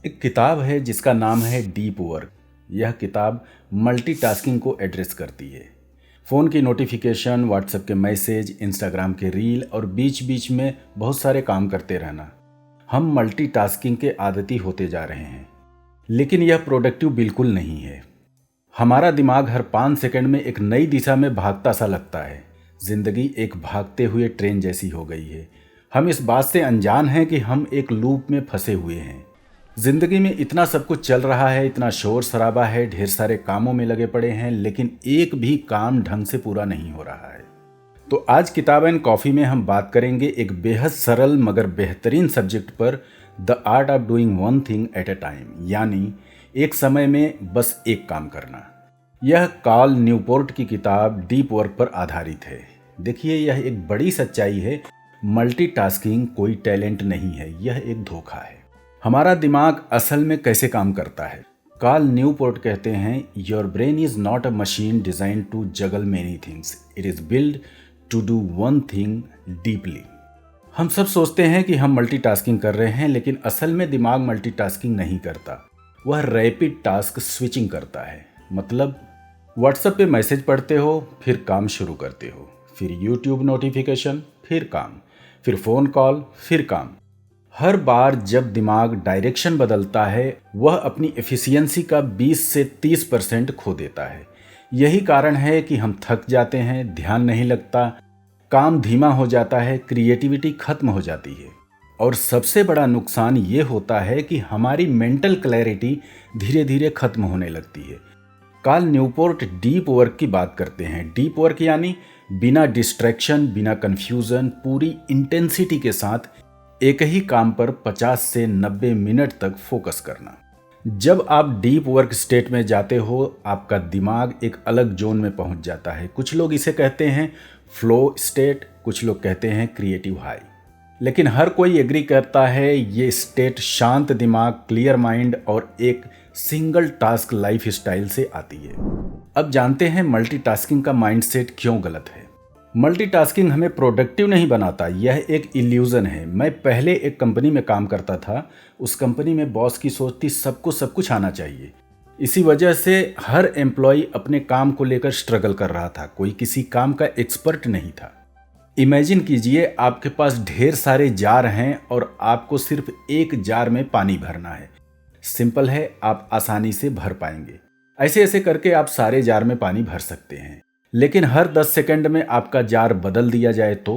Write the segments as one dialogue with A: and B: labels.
A: एक किताब है जिसका नाम है डीप वर्क। यह किताब मल्टीटास्किंग को एड्रेस करती है। फ़ोन की नोटिफिकेशन, व्हाट्सएप के मैसेज, इंस्टाग्राम के रील और बीच बीच में बहुत सारे काम करते रहना। हम मल्टीटास्किंग के आदती होते जा रहे हैं, लेकिन यह प्रोडक्टिव बिल्कुल नहीं है। हमारा दिमाग हर 5 सेकंड में एक नई दिशा में भागता सा लगता है। जिंदगी एक भागते हुए ट्रेन जैसी हो गई है। हम इस बात से अनजान हैं कि हम एक लूप में फंसे हुए हैं। जिंदगी में इतना सब कुछ चल रहा है, इतना शोर शराबा है, ढेर सारे कामों में लगे पड़े हैं, लेकिन एक भी काम ढंग से पूरा नहीं हो रहा है। तो आज किताब एंड कॉफ़ी में हम बात करेंगे एक बेहद सरल मगर बेहतरीन सब्जेक्ट पर, the art of doing one thing at A time, यानी एक समय में बस एक काम करना। यह कार्ल न्यूपोर्ट की किताब डीप वर्क पर आधारित है। देखिए, यह एक बड़ी सच्चाई है। मल्टीटास्किंग कोई टैलेंट नहीं है, यह एक धोखा है। हमारा दिमाग असल में कैसे काम करता है? कार्ल न्यूपोर्ट कहते हैं, your brain is not a machine design to juggle many things, it is build to do one thing deeply. हम सब सोचते हैं कि हम मल्टीटास्किंग कर रहे हैं, लेकिन असल में दिमाग मल्टीटास्किंग नहीं करता। वह रैपिड टास्क स्विचिंग करता है। मतलब व्हाट्सएप पे मैसेज पढ़ते हो, फिर काम शुरू करते हो, फिर यूट्यूब नोटिफिकेशन, फिर काम, फिर फ़ोन कॉल, फिर काम। हर बार जब दिमाग डायरेक्शन बदलता है, वह अपनी एफिशिएंसी का 20 से 30% खो देता है। यही कारण है कि हम थक जाते हैं, ध्यान नहीं लगता, काम धीमा हो जाता है, क्रिएटिविटी खत्म हो जाती है। और सबसे बड़ा नुकसान ये होता है कि हमारी मेंटल क्लैरिटी धीरे धीरे खत्म होने लगती है। कार्ल न्यूपोर्ट डीप वर्क की बात करते हैं। डीप वर्क यानी बिना डिस्ट्रैक्शन, बिना कंफ्यूजन, पूरी इंटेंसिटी के साथ एक ही काम पर 50 से 90 मिनट तक फोकस करना। जब आप डीप वर्क स्टेट में जाते हो, आपका दिमाग एक अलग जोन में पहुंच जाता है। कुछ लोग इसे कहते हैं फ्लो स्टेट, कुछ लोग कहते हैं क्रिएटिव हाई, लेकिन हर कोई एग्री करता है ये स्टेट शांत दिमाग, क्लियर माइंड और एक सिंगल टास्क लाइफ स्टाइल से आती है। अब जानते हैं मल्टीटास्किंग का माइंडसेट क्यों गलत है। मल्टीटास्किंग हमें प्रोडक्टिव नहीं बनाता, यह एक इल्यूजन है। मैं पहले एक कंपनी में काम करता था। उस कंपनी में बॉस की सोच थी सबको सब कुछ आना चाहिए। इसी वजह से हर एम्प्लॉय अपने काम को लेकर स्ट्रगल कर रहा था। कोई किसी काम का एक्सपर्ट नहीं था। इमेजिन कीजिए, आपके पास ढेर सारे जार हैं और आपको सिर्फ एक जार में पानी भरना है। सिंपल है, आप आसानी से भर पाएंगे। ऐसे ऐसे करके आप सारे जार में पानी भर सकते हैं। लेकिन हर 10 सेकंड में आपका जार बदल दिया जाए तो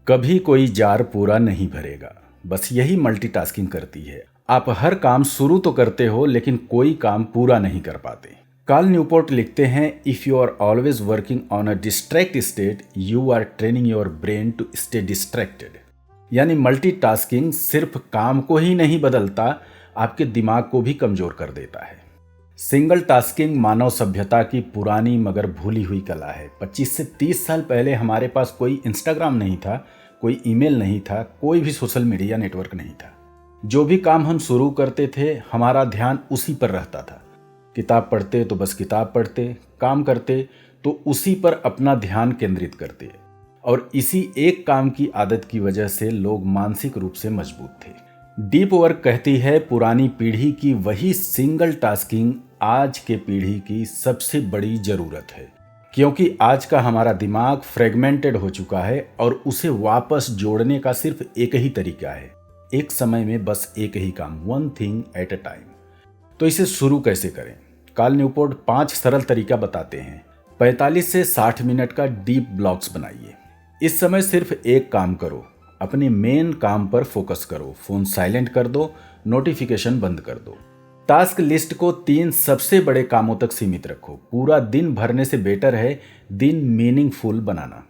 A: कभी कोई जार पूरा नहीं भरेगा। बस यही मल्टीटास्किंग करती है। आप हर काम शुरू तो करते हो, लेकिन कोई काम पूरा नहीं कर पाते। कार्ल न्यूपोर्ट लिखते हैं, if you are always working on a distract state, you are training your brain to stay distracted. यानी मल्टीटास्किंग सिर्फ काम को ही नहीं बदलता, आपके दिमाग को भी कमजोर कर देता है। सिंगल टास्किंग मानव सभ्यता की पुरानी मगर भूली हुई कला है। 25 से 30 साल पहले हमारे पास कोई इंस्टाग्राम नहीं था, कोई ईमेल नहीं था, कोई भी सोशल मीडिया नेटवर्क नहीं था। जो भी काम हम शुरू करते थे, हमारा ध्यान उसी पर रहता था। किताब पढ़ते तो बस किताब पढ़ते, काम करते तो उसी पर अपना ध्यान केंद्रित करते। और इसी एक काम की आदत की वजह से लोग मानसिक रूप से मजबूत थे। डीप वर्क कहती है, पुरानी पीढ़ी की वही सिंगल टास्किंग आज के पीढ़ी की सबसे बड़ी जरूरत है, क्योंकि आज का हमारा दिमाग फ्रेगमेंटेड हो चुका है और उसे वापस जोड़ने का सिर्फ एक ही तरीका है, एक समय में बस एक ही काम, one thing at a time. तो इसे शुरू कैसे करें? कार्ल न्यूपोर्ट 5 सरल तरीका बताते हैं। 45 से 60 मिनट का डीप ब्लॉक्स बनाइए। इस समय सिर्फ एक काम करो, अपने मेन काम पर फोकस करो। फोन साइलेंट कर दो, नोटिफिकेशन बंद कर दो। टास्क लिस्ट को 3 सबसे बड़े कामों तक सीमित रखो। पूरा दिन भरने से बेटर है दिन मीनिंगफुल बनाना।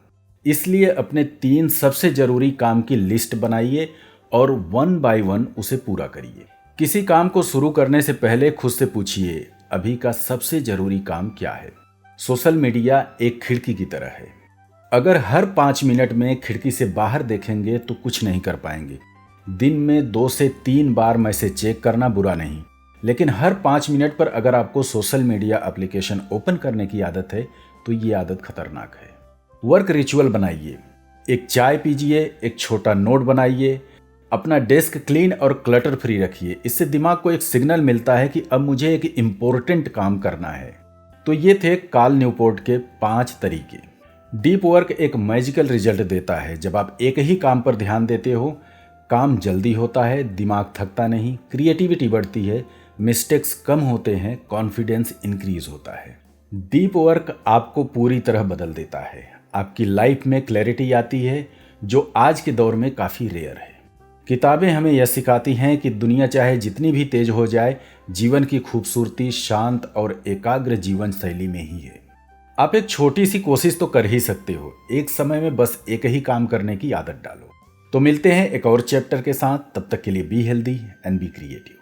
A: इसलिए अपने 3 सबसे जरूरी काम की लिस्ट बनाइए और 1 बाय 1 उसे पूरा करिए। किसी काम को शुरू करने से पहले खुद से पूछिए, अभी का सबसे जरूरी काम क्या है? सोशल मीडिया एक खिड़की की तरह है। अगर हर 5 मिनट में खिड़की से बाहर देखेंगे तो कुछ नहीं कर पाएंगे। दिन में 2 से 3 बार मैसेज चेक करना बुरा नहीं, लेकिन हर 5 मिनट पर अगर आपको सोशल मीडिया एप्लीकेशन ओपन करने की आदत है तो ये आदत खतरनाक है। वर्क रिचुअल बनाइए। एक चाय पीजिए, एक छोटा नोट बनाइए, अपना डेस्क क्लीन और क्लटर फ्री रखिए। इससे दिमाग को एक सिग्नल मिलता है कि अब मुझे एक इम्पोर्टेंट काम करना है। तो ये थे कार्ल न्यूपोर्ट के 5 तरीके। डीप वर्क एक मैजिकल रिजल्ट देता है। जब आप एक ही काम पर ध्यान देते हो, काम जल्दी होता है, दिमाग थकता नहीं, क्रिएटिविटी बढ़ती है, मिस्टेक्स कम होते हैं, कॉन्फिडेंस इंक्रीज होता है। डीप वर्क आपको पूरी तरह बदल देता है। आपकी लाइफ में क्लैरिटी आती है, जो आज के दौर में काफ़ी रेयर है। किताबें हमें यह सिखाती हैं कि दुनिया चाहे जितनी भी तेज हो जाए, जीवन की खूबसूरती शांत और एकाग्र जीवन शैली में ही है। आप एक छोटी सी कोशिश तो कर ही सकते हो। एक समय में बस एक ही काम करने की आदत डालो। तो मिलते हैं एक और चैप्टर के साथ। तब तक के लिए be healthy and be creative.